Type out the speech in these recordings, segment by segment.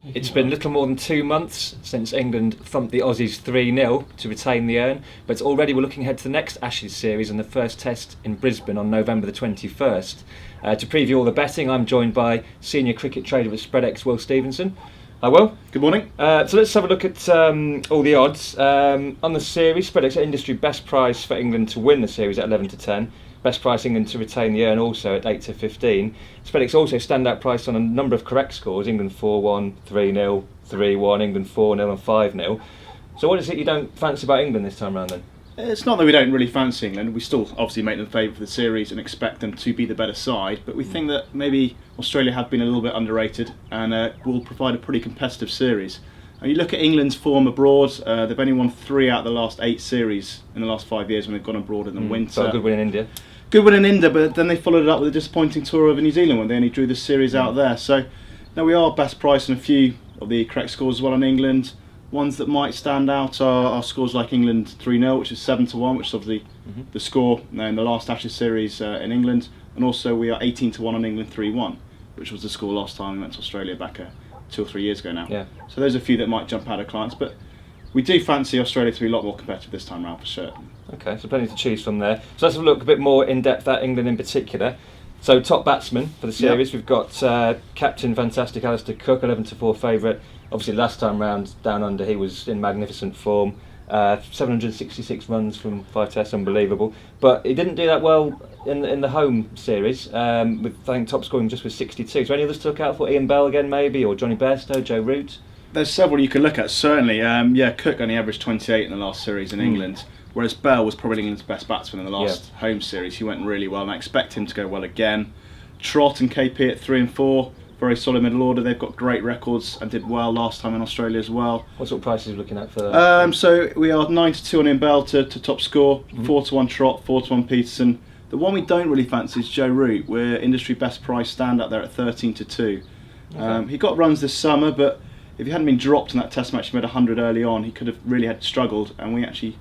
It's been little more than 2 months since England thumped the Aussies 3-0 to retain the urn, but already we're looking ahead to the next Ashes series and the first test in Brisbane on November the 21st. To preview all the betting, I'm joined by senior cricket trader at Spreadex, Will Stephenson. Hi Will. Good morning. So let's have a look at all the odds. On the series, Spreadex industry best price for England to win the series at 11 to 10. Best price England to retain the urn also at 8 to 15. Spreadex also standout price on a number of correct scores: England 4-1, 3-0, 3-1, England 4-0 and 5-0. So what is it you don't fancy about England this time around then? It's not that we don't really fancy England. We still obviously make them favourite for the series and expect them to be the better side, but we think that maybe Australia have been a little bit underrated and will provide a pretty competitive series. And you look at England's form abroad, they've only won 3 out of the last 8 series in the last 5 years when they've gone abroad in the winter. So a good win in India. Good win in India, but then they followed it up with a disappointing tour over New Zealand when they only drew the series out there. So now we are best priced in a few of the correct scores as well in England. Ones that might stand out are scores like England 3-0, which is 7-1, which is obviously the score in the last Ashes series in England. And also we are 18-1 on England 3-1, which was the score last time we went to Australia back 2 or 3 years ago now. Yeah. So there's a few that might jump out of clients, but we do fancy Australia to be a lot more competitive this time round for certain. Okay, so plenty to choose from there. So let's have a look a bit more in depth at England in particular. So top batsman for the series, We've got captain fantastic Alistair Cook, 11-4 favourite. Obviously last time round down under he was in magnificent form. 766 runs from 5 tests, unbelievable. But he didn't do that well in the home series, with I think top scoring just with 62. So any others to look out for? Ian Bell again maybe, or Johnny Bairstow, Joe Root? There's several you can look at, certainly. Cook only averaged 28 in the last series in England, whereas Bell was probably England's best batsman in the last home series. He went really well and I expect him to go well again. Trott and KP at 3 and 4, very solid middle order. They've got great records and did well last time in Australia as well. What sort of prices are you looking at for? So we are 9-2 on Ian Bell to top score, 4-1 Trott, 4-1 Peterson. The one we don't really fancy is Joe Root. We're industry best price stand out there at 13-2. He got runs this summer, but if he hadn't been dropped in that test match, he made 100 early on, he could have really had struggled, and we actually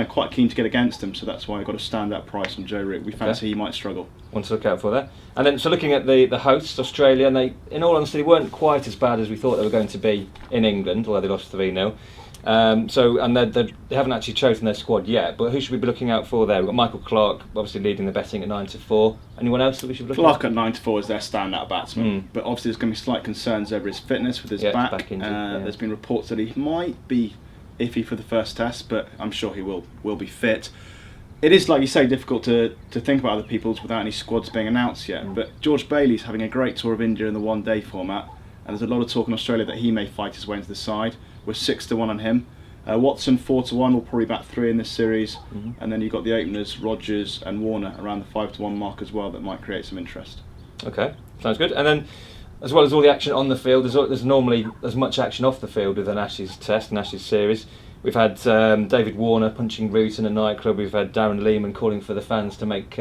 quite keen to get against him, so that's why I got a standout price on Joe Root. We fancy he might struggle. One to look out for there. And then, so looking at the hosts, Australia, and they, in all honesty, weren't quite as bad as we thought they were going to be in England, although they lost 3-0. They haven't actually chosen their squad yet, but who should we be looking out for there? We've got Michael Clarke, obviously leading the betting at 9-4. Anyone else that we should be looking Clarke at 9-4 is their standout batsman, but obviously there's going to be slight concerns over his fitness with his back. There's been reports that he might be iffy for the first test, but I'm sure he will be fit. It is, like you say, difficult to think about other people's without any squads being announced yet, but George Bailey's having a great tour of India in the one-day format, and there's a lot of talk in Australia that he may fight his way into the side. We're 6-1 on him. Watson 4-1, will probably bat 3 in this series, and then you've got the openers Rogers and Warner around the 5-1 mark as well that might create some interest. Okay, sounds good. And then, as well as all the action on the field, there's normally as much action off the field with an Ashes test and Ashes series. We've had David Warner punching Root in a nightclub. We've had Darren Lehmann calling for the fans to make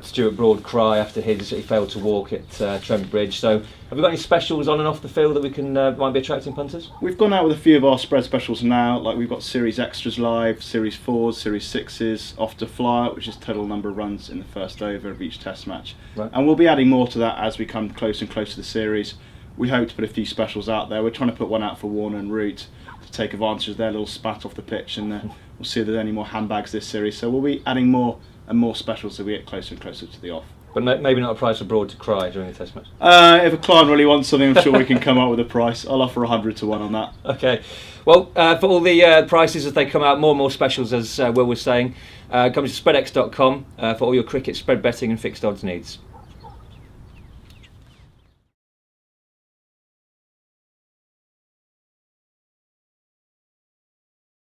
Stuart Broad cry after he failed to walk at Trent Bridge. So have we got any specials on and off the field that we can might be attracting punters? We've gone out with a few of our spread specials now, like we've got Series Extras live, Series 4s, Series 6s, off to fly out, which is total number of runs in the first over of each test match. Right. And we'll be adding more to that as we come closer and closer to the series. We hope to put a few specials out there. We're trying to put one out for Warner and Root to take advantage of their little spat off the pitch, and we'll see if there's any more handbags this series. So we'll be adding more and more specials as we get closer and closer to the off. But maybe not a price for Broad to cry during the test match. If a client really wants something, I'm sure we can come up with a price. I'll offer 100-1 on that. Okay. Well, for all the prices as they come out, more and more specials, as Will was saying, come to spreadex.com for all your cricket spread betting and fixed odds needs.